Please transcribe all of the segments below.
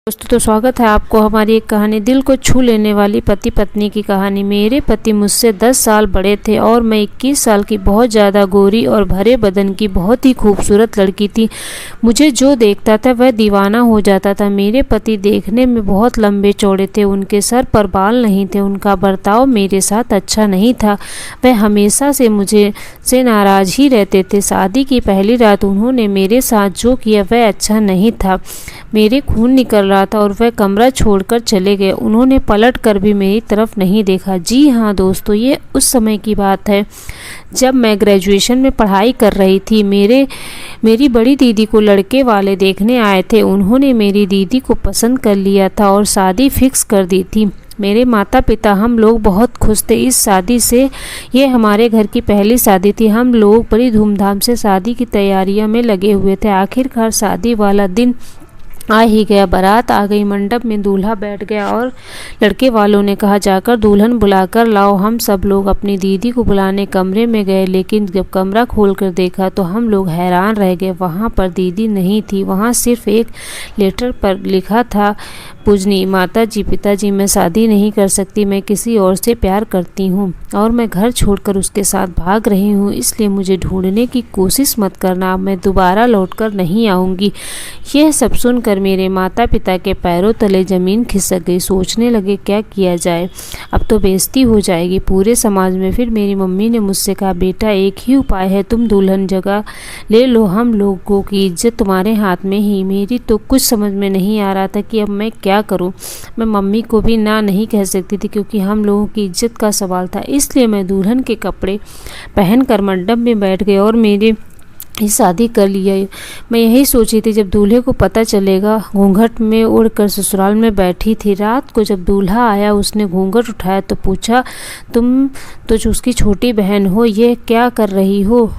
दोस्तों तो स्वागत है आपको हमारी एक कहानी, दिल को छू लेने वाली पति पत्नी की कहानी। मेरे पति मुझसे 10 साल बड़े थे और मैं 21 साल की बहुत ज़्यादा गोरी और भरे बदन की बहुत ही खूबसूरत लड़की थी। मुझे जो देखता था वह दीवाना हो जाता था। मेरे पति देखने में बहुत लंबे चौड़े थे, उनके सर पर बाल नहीं थे, उनका बर्ताव मेरे साथ अच्छा नहीं था, वह हमेशा से मुझे से नाराज़ ही रहते थे। शादी की पहली रात उन्होंने मेरे साथ जो किया वह अच्छा नहीं था। मेरे खून निकल रहा था और वह कमरा छोड़कर चले गए। उन्होंने पलट कर भी मेरी तरफ नहीं देखा। जी हाँ दोस्तों, ये उस समय की बात है जब मैं ग्रेजुएशन में पढ़ाई कर रही थी। मेरी बड़ी दीदी को लड़के वाले देखने आए थे। उन्होंने मेरी दीदी को पसंद कर लिया था और शादी फिक्स कर दी थी। मेरे माता पिता हम लोग बहुत खुश थे इस शादी से। ये हमारे घर की पहली शादी थी। हम लोग बड़ी धूमधाम से शादी की तैयारियों में लगे हुए थे। आखिरकार शादी वाला दिन आ ही गया। बारात आ गई, मंडप में दूल्हा बैठ गया और लड़के वालों ने कहा जाकर दुल्हन बुलाकर लाओ। हम सब लोग अपनी दीदी को बुलाने कमरे में गए, लेकिन जब कमरा खोलकर देखा तो हम लोग हैरान रह गए। वहाँ पर दीदी नहीं थी, वहाँ सिर्फ एक लेटर पर लिखा था, पूजनी माता जी, पिताजी, मैं शादी नहीं कर सकती, मैं किसी और से प्यार करती हूँ और मैं घर छोड़कर उसके साथ भाग रही हूँ, इसलिए मुझे ढूंढने की कोशिश मत करना, मैं दोबारा लौटकर नहीं आऊँगी। यह सब सुनकर मेरे माता पिता के पैरों तले ज़मीन खिसक गई। सोचने लगे क्या किया जाए, अब तो बेइज्जती हो जाएगी पूरे समाज में। फिर मेरी मम्मी ने मुझसे कहा, बेटा एक ही उपाय है, तुम दुल्हन जगह ले लो, हम लोगों की इज्जत तुम्हारे हाथ में ही। मेरी तो कुछ समझ में नहीं आ रहा था कि अब मैं क्या करूं। मैं मम्मी को भी ना नहीं कह सकती थी क्योंकि हम लोगों की इज्जत का सवाल था। इसलिए मैं दुल्हन के कपड़े पहनकर मंडप में बैठ गई और मेरी शादी कर लिया। मैं यही सोची थी जब दूल्हे को पता चलेगा। घूंघट में उड़कर ससुराल में बैठी थी। रात को जब दूल्हा आया उसने घूंघट उठाया तो पूछा, तुम तो उसकी छोटी बहन हो, ये क्या कर रही हो?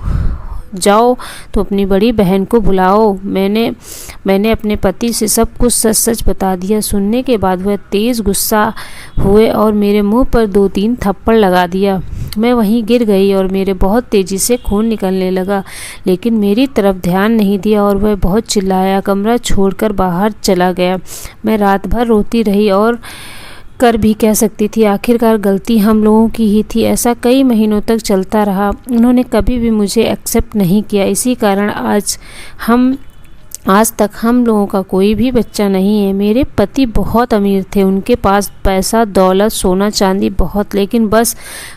जाओ तो अपनी बड़ी बहन को बुलाओ। मैंने अपने पति से सब कुछ सच सच बता दिया। सुनने के बाद वह तेज़ गुस्सा हुए और मेरे मुंह पर 2-3 थप्पड़ लगा दिया। मैं वहीं गिर गई और मेरे बहुत तेज़ी से खून निकलने लगा, लेकिन मेरी तरफ ध्यान नहीं दिया और वह बहुत चिल्लाया, कमरा छोड़कर बाहर चला गया। मैं रात भर रोती रही और कर भी कह सकती थी। आखिरकार गलती हम लोगों की ही थी। ऐसा कई महीनों तक चलता रहा। उन्होंने कभी भी मुझे एक्सेप्ट नहीं किया। इसी कारण आज तक हम लोगों का कोई भी बच्चा नहीं है। मेरे पति बहुत अमीर थे, उनके पास पैसा, दौलत, सोना चांदी बहुत, लेकिन बस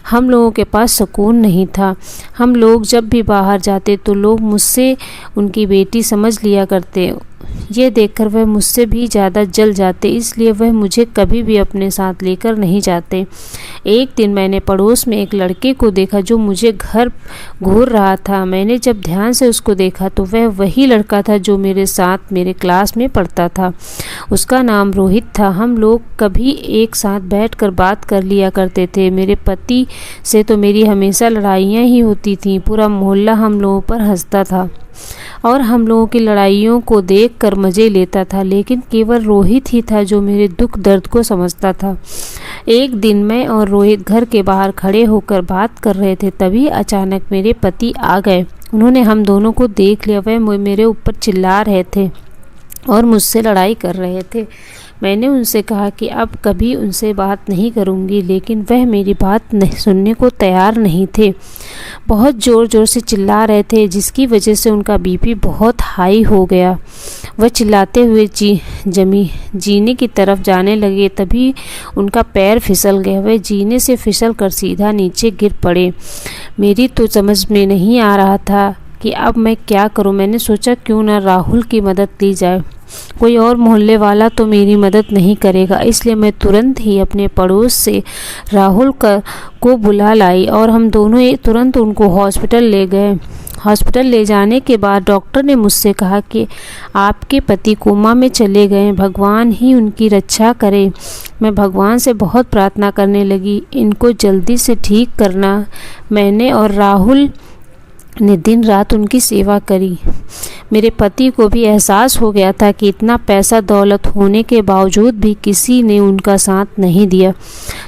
हम लोगों के पास सुकून नहीं था। हम लोग जब भी बाहर जाते तो लोग मुझसे उनकी बेटी समझ लिया करते। ये देखकर वह मुझसे भी ज़्यादा जल जाते, इसलिए वह मुझे कभी भी अपने साथ लेकर नहीं जाते। एक दिन मैंने पड़ोस में एक लड़के को देखा जो मुझे घर घूर रहा था। मैंने जब ध्यान से उसको देखा तो वह वही लड़का था जो मेरे साथ मेरे क्लास में पढ़ता था। उसका नाम रोहित था। हम लोग कभी एक साथ बैठकर बात कर लिया करते थे। मेरे पति से तो मेरी हमेशा लड़ाइयाँ ही होती थीं। पूरा मोहल्ला हम लोगों पर हंसता था और हम लोगों की लड़ाइयों को देखकर मज़े लेता था, लेकिन केवल रोहित ही था जो मेरे दुख दर्द को समझता था। एक दिन मैं और रोहित घर के बाहर खड़े होकर बात कर रहे थे, तभी अचानक मेरे पति आ गए। उन्होंने हम दोनों को देख लिया। वह मेरे ऊपर चिल्ला रहे थे और मुझसे लड़ाई कर रहे थे। मैंने उनसे कहा कि अब कभी उनसे बात नहीं करूंगी, लेकिन वह मेरी बात नहीं सुनने को तैयार नहीं थे। बहुत ज़ोर ज़ोर से चिल्ला रहे थे, जिसकी वजह से उनका बीपी बहुत हाई हो गया। वह चिल्लाते हुए जीने की तरफ जाने लगे, तभी उनका पैर फिसल गया। वह जीने से फिसल कर सीधा नीचे गिर पड़े। मेरी तो समझ में नहीं आ रहा था कि अब मैं क्या करूं। मैंने सोचा क्यों ना राहुल की मदद ली जाए, कोई और मोहल्ले वाला तो मेरी मदद नहीं करेगा। इसलिए मैं तुरंत ही अपने पड़ोस से राहुल को बुला लाई और हम दोनों तुरंत उनको हॉस्पिटल ले गए। हॉस्पिटल ले जाने के बाद डॉक्टर ने मुझसे कहा कि आपके पति कोमा में चले गए, भगवान ही उनकी रक्षा करे। मैं भगवान से बहुत प्रार्थना करने लगी, इनको जल्दी से ठीक करना। मैंने और राहुल ने दिन रात उनकी सेवा करी। मेरे पति को भी एहसास हो गया था कि इतना पैसा दौलत होने के बावजूद भी किसी ने उनका साथ नहीं दिया।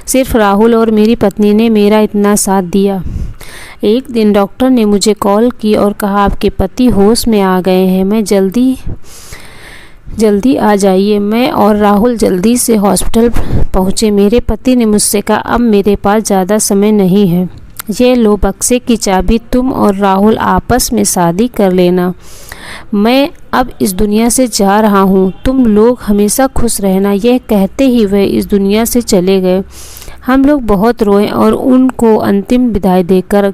सिर्फ राहुल और मेरी पत्नी ने मेरा इतना साथ दिया। एक दिन डॉक्टर ने मुझे कॉल की और कहा, आपके पति होश में आ गए हैं। मैं जल्दी आ जाइए। मैं और राहुल जल्दी से हॉस्पिटल पहुँचे। मेरे पति ने मुझसे कहा, अब मेरे पास ज़्यादा समय नहीं है, ये लो बक्से की चाबी, तुम और राहुल आपस में शादी कर लेना। मैं अब इस दुनिया से जा रहा हूँ, तुम लोग हमेशा खुश रहना। यह कहते ही वह इस दुनिया से चले गए। हम लोग बहुत रोए और उनको अंतिम विदाई देकर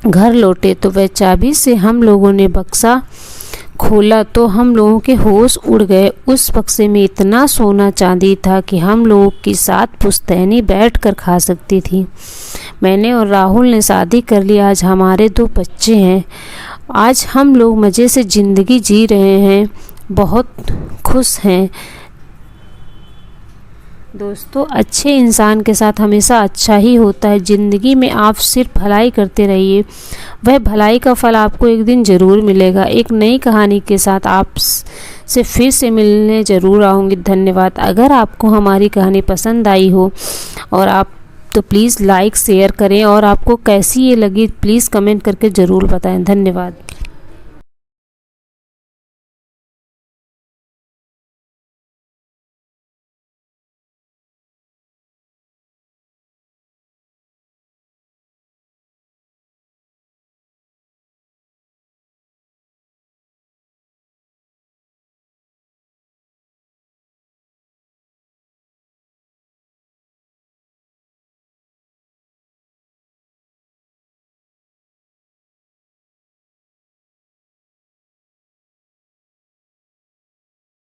घर लौटे तो वह चाबी से हम लोगों ने बक्सा खोला तो हम लोगों के होश उड़ गए। उस बक्से में इतना सोना चांदी था कि हम लोगों की 7 पुश्तैनी बैठकर खा सकती थी। मैंने और राहुल ने शादी कर ली। आज हमारे 2 बच्चे हैं। आज हम लोग मज़े से ज़िंदगी जी रहे हैं, बहुत खुश हैं। दोस्तों, अच्छे इंसान के साथ हमेशा अच्छा ही होता है। ज़िंदगी में आप सिर्फ भलाई करते रहिए, वह भलाई का फल आपको एक दिन ज़रूर मिलेगा। एक नई कहानी के साथ आप से फिर से मिलने ज़रूर आऊँगी। धन्यवाद। अगर आपको हमारी कहानी पसंद आई हो और आप तो प्लीज़ लाइक शेयर करें, और आपको कैसी ये लगी प्लीज़ कमेंट करके ज़रूर बताएं। धन्यवाद।